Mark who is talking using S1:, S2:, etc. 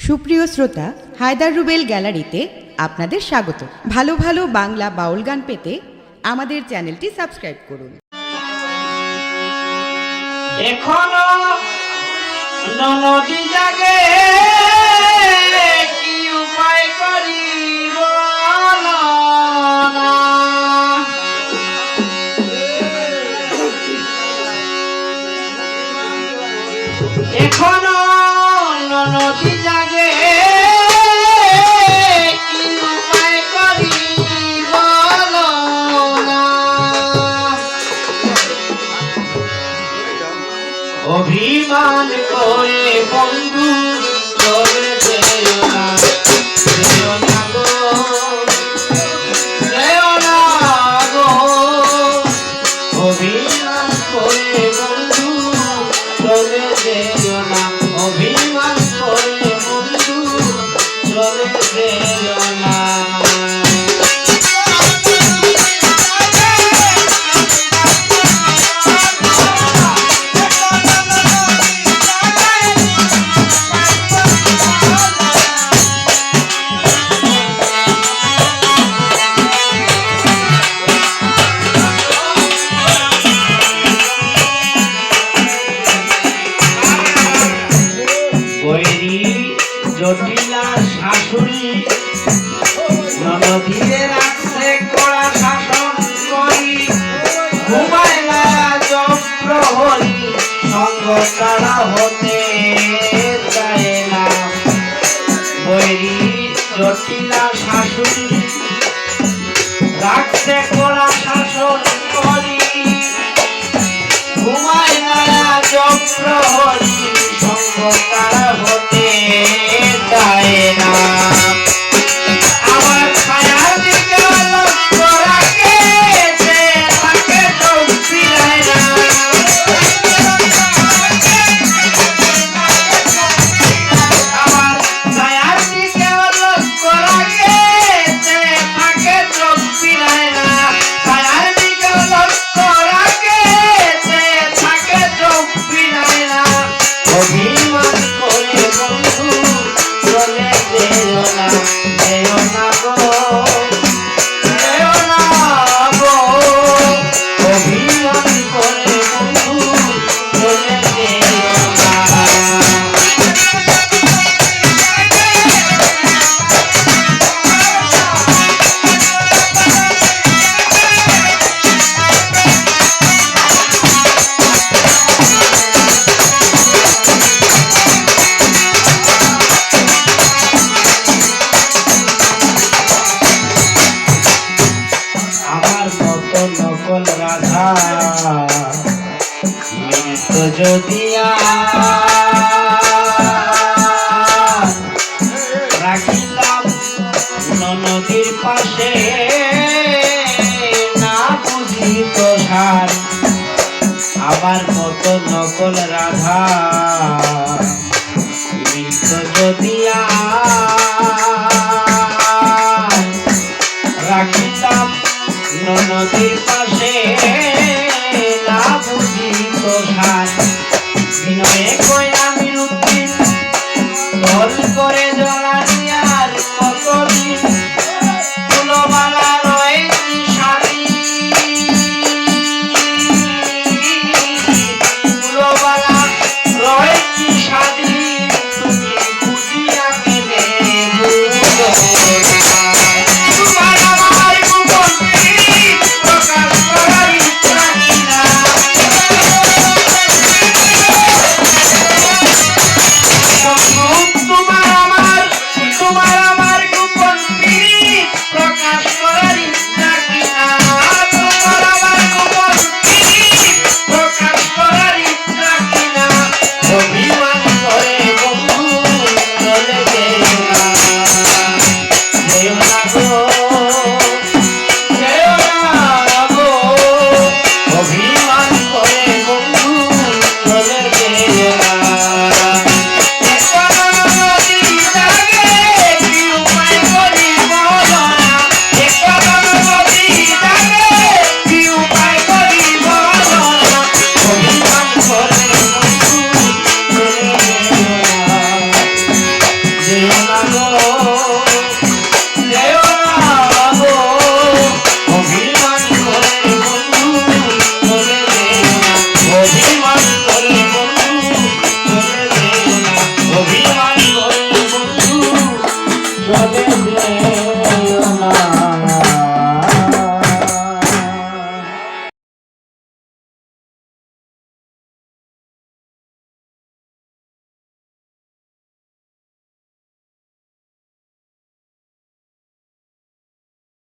S1: সুপ্রিয় শ্রোতা, হায়দার রুবেল গ্যালারিতে আপনাদের স্বাগত। ভালো ভালো বাংলা বাউল গান পেতে আমাদের চ্যানেলটি সাবস্ক্রাইব করুন।
S2: এখনো ননদি জাগে, কি উপায় করি বলো না। এখনো ননদি জাগে, কি উপায় করি বলো না। অভিমান করে বন্ধু চলে যেও না, যেও না গো, যেও না গো। অভিমান করে বন্ধু চলে যেও না, অভিমান করে বন্ধু চলে যেও না। জটিলা শাশুড়ি ননদিরে রাখছে কড়া শাসন করি, ঘুমায় না জপ্রহরী, সঙ্গ ছাড়া হতে চায় না। বৈরী জটিলা শাশুড়ি রাখছে কড়া শাসন করি, ঘুমায় না জপ্রহরী, সঙ্গ ছাড়া হতে চায় না। আমার ছায়ার দিকে লক্ষ্য রাখে, যে তাকে চোখ ফিরায় না। আমার ছায়ার দিকে লক্ষ্য রাখে, যে তাকে চোখ ফিরায় না। ছায়ার দিকে লক্ষ্য রাখে, যে তাকে চোখ ফিরায় না। অভিমান করে বন্ধু চলে যেও না, যেও না গো, যেও না গো। অভিমান করে বন্ধু চলে যেও না। আমার মতো নকল রাধা মিলত যদি রাখিলাম ননদীর পাশে, না বুঝিত সার। আমার মতো নকল রাধা মিলত যদি রাখিতাম ননদীর পাশে, না বুঝিত সার। বিনয়ে কই আমি রুদ্দিন দল করে জ্বলানি আর কতদিন, ফুলমালা রয়েছি শাড়ি, ফুলমালা রয়েছি শাড়ি, তুমি বুঝিয়া কেনে বুঝো না। তোমার আমার গোপন প্রকাশ করার ইচ্ছা কিনা, তোমার আমার গো যেও না গো অভিমান করে বন্ধু চলে যেও না অভিমান করে বন্ধু চলে যেও না অভিমান করে বন্ধু চলে যেও